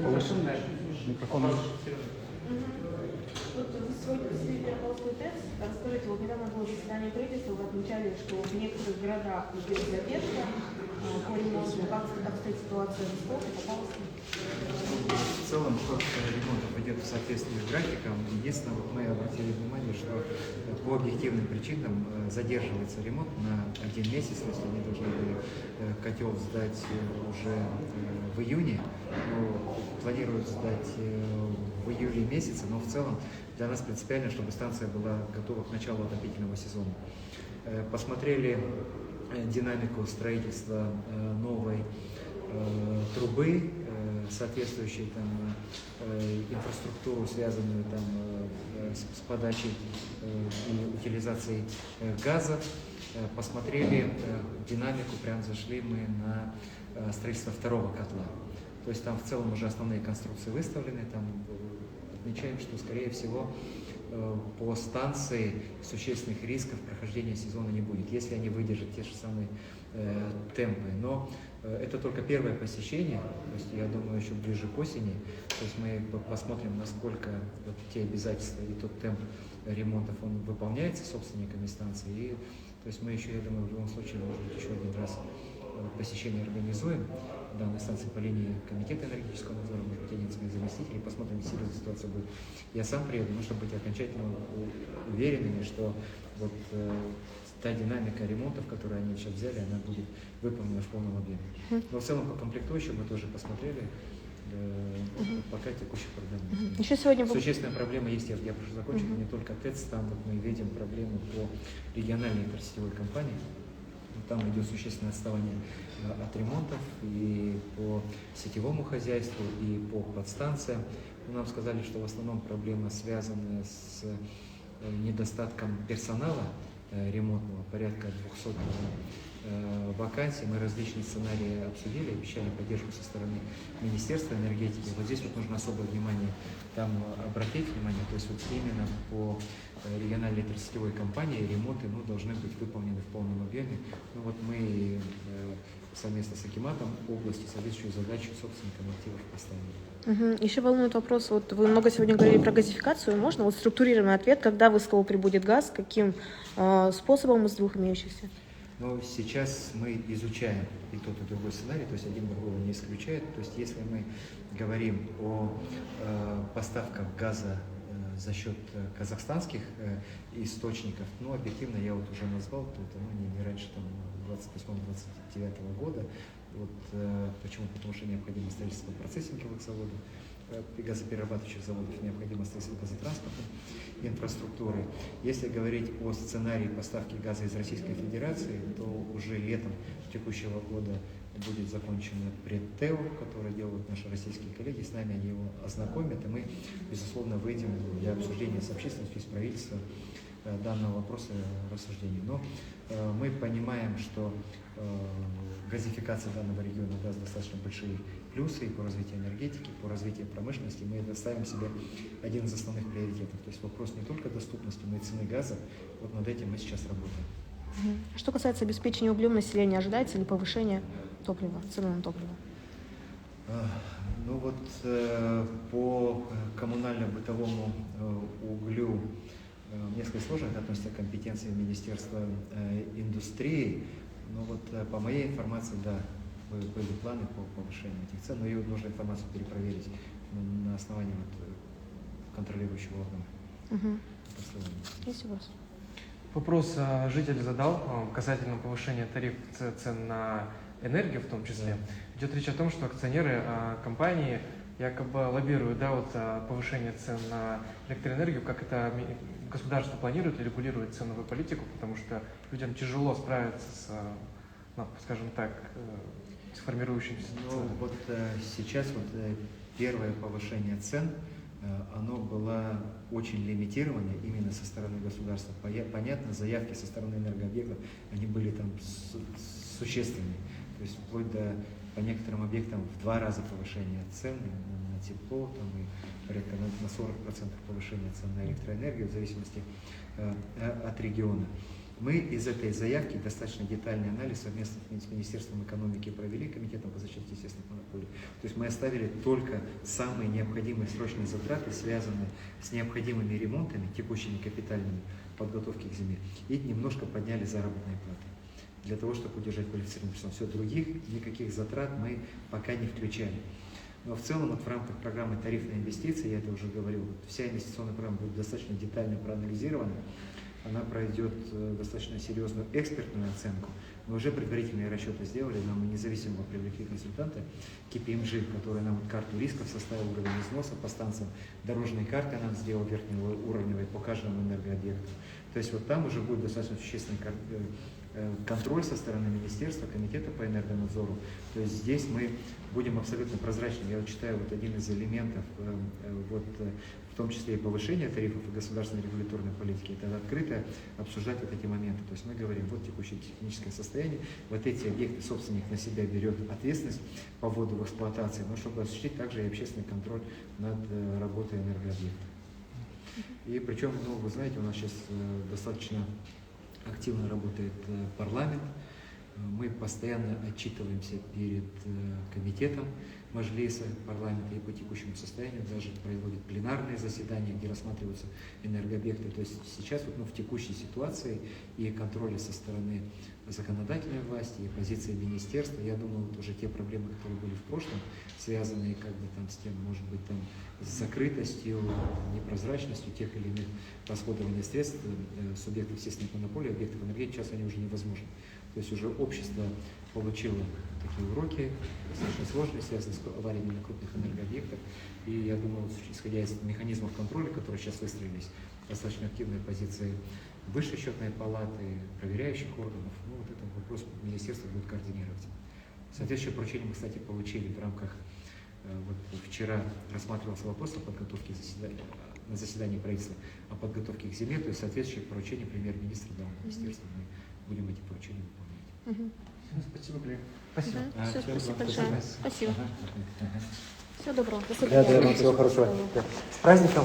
Повыше микрофон. Вот вы сегодня посетили Петропавловскую ТЭЦ. Расскажите, вот недавно было заседание правительства, вы отмечали, что в некоторых городах идет задержка по ремонту. Как обстоит ситуация в Ростове, Петропавловске? В целом ход ремонтов идет в соответствии с графиком. Единственное, вот мы обратили внимание, что по объективным причинам задерживается ремонт на 1 месяц, то есть они должны были котел сдать уже в июне, но планируют сдать в июле месяце, но в целом для нас принципиально, чтобы станция была готова к началу отопительного сезона. Посмотрели динамику строительства новой трубы, соответствующей там, инфраструктуру, связанную там, с подачей и утилизацией газа. Посмотрели динамику, прям зашли мы на строительство второго котла. То есть там в целом уже основные конструкции выставлены, там отмечаем, что скорее всего по станции существенных рисков прохождения сезона не будет, если они выдержат те же самые темпы. Но это только первое посещение, то есть я думаю, еще ближе к осени, то есть мы посмотрим, насколько вот те обязательства и тот темп ремонтов он выполняется собственниками станции. И, то есть мы еще, я думаю, в любом случае, может быть, еще один раз посещение организуем данной станции по линии комитета энергетического надзора, может быть, один из моих заместителей, посмотрим, серьезная ситуация будет. Я сам приеду, чтобы быть окончательно уверенными, что вот та динамика ремонтов, которую они сейчас взяли, она будет выполнена в полном объеме. Но в целом по комплектующим мы тоже посмотрели, пока текущих проблем нет. Еще сегодня существенная проблема есть, я прошу закончить, не только ТЭЦ, там вот мы видим проблему по региональной интерсетевой компании. Там идет существенное отставание от ремонтов и по сетевому хозяйству, и по подстанциям. Нам сказали, что в основном проблема связана с недостатком персонала ремонтного, порядка 200 вакансий. Мы различные сценарии обсудили, обещали поддержку со стороны Министерства энергетики. Вот здесь вот нужно особое внимание там обратить внимание, то есть вот именно по региональной интерсетевой компании ремонты должны быть выполнены в полном объеме. Вот мы совместно с Акиматом области соответствующую задачу собственникам активов поставили. Еще волнует вопрос, вот вы много сегодня говорили про газификацию, можно вот структурированный ответ, когда в СКО прибудет газ, каким способом из двух имеющихся? Но сейчас мы изучаем и тот, и другой сценарий, то есть один другого не исключает. То есть если мы говорим о поставках газа за счет казахстанских источников, объективно я вот уже назвал, то это не раньше 28-29 года. Вот, почему? Потому что необходимо строительство процессинговых заводов, газоперерабатывающих заводов, необходимо строительство газотранспортной инфраструктуры. Если говорить о сценарии поставки газа из Российской Федерации, то уже летом текущего года будет закончено предТЭО, которое делают наши российские коллеги, с нами они его ознакомят, и мы, безусловно, выйдем для обсуждения с общественностью и с правительством данного вопроса рассуждений. Но мы понимаем, что газификация данного региона даст достаточно большие плюсы и по развитию энергетики, по развитию промышленности. Мы ставим себе один из основных приоритетов. То есть вопрос не только доступности, но и цены газа. Вот над этим мы сейчас работаем. Что касается обеспечения углем населения, ожидается ли повышение топлива, цены на топливо? По коммунально-бытовому углю несколько сложно относится к компетенции Министерства индустрии. По моей информации, да, были планы по повышению этих цен, но ее нужно информацию перепроверить на основании контролирующего органа. Есть у вас? Вопрос житель задал касательно повышения тарифов цен на энергию в том числе. Да. Идет речь о том, что акционеры компании якобы лоббируют повышение цен на электроэнергию, как это государство планирует и регулирует ценовую политику, потому что людям тяжело справиться с, скажем так, с формирующимся ценами. Сейчас первое повышение цен, оно было очень лимитировано именно со стороны государства. Понятно, заявки со стороны энергообъектов, они были там существенные. То есть вплоть до по некоторым объектам в 2 раза повышение цен на тепло, и порядка на 40% повышение цен на электроэнергию в зависимости от региона. Мы из этой заявки достаточно детальный анализ совместно с Министерством экономики провели, Комитетом по защите естественных монополий. То есть мы оставили только самые необходимые срочные затраты, связанные с необходимыми ремонтами, текущими капитальными, подготовки к зиме, и немножко подняли заработные платы для того, чтобы удержать квалифицированный персонал. Все, других никаких затрат мы пока не включали. Но в целом вот в рамках программы тарифной инвестиции, я это уже говорил, вся инвестиционная программа будет достаточно детально проанализирована. Она пройдет достаточно серьезную экспертную оценку. Мы уже предварительные расчеты сделали, нам мы независимо привлекли консультанта KPMG, который нам вот карту рисков составил, уровень износа по станциям, дорожные карты нам сделал верхнеуровневые по каждому энергообъекту. То есть вот там уже будет достаточно существенный контроль со стороны Министерства, Комитета по энергонадзору. То есть здесь мы будем абсолютно прозрачными. Я вот читаю вот один из элементов, в том числе и повышение тарифов и государственной регуляторной политики, это открыто обсуждать вот эти моменты. То есть мы говорим, вот текущее техническое состояние, вот эти объекты собственник на себя берет ответственность по вводу в эксплуатации, но чтобы осуществить также и общественный контроль над работой энергообъекта. И причем, вы знаете, у нас сейчас достаточно активно работает парламент. Мы постоянно отчитываемся перед комитетом Маджлиса парламента и по текущему состоянию даже проводят пленарные заседания, где рассматриваются энергообъекты. То есть сейчас в текущей ситуации и контроля со стороны законодательной власти и позиции министерства, я думаю, уже те проблемы, которые были в прошлом, связанные с тем, может быть, с закрытостью, непрозрачностью тех или иных расходований средств субъектов естественной монополии, объектов энергетики, сейчас они уже невозможны. То есть уже общество получило такие уроки, достаточно сложные, связанные с авариями на крупных энергообъектах. И я думаю, исходя из механизмов контроля, которые сейчас выстроились, достаточно активные позиции Высшей счетной палаты, проверяющих органов, этот вопрос министерство будет координировать. Соответствующее поручение мы, кстати, получили в рамках, вчера рассматривался вопрос о подготовке на заседании правительства, о подготовке к зиме, то есть соответствующее поручение премьер-министра дал министерству, мы будем эти поручения выполнять. Спасибо, Глеб. Спасибо. Все, спасибо большое. Спасибо. Ага. Всего доброго. До свидания. Всего хорошего. С праздником вас.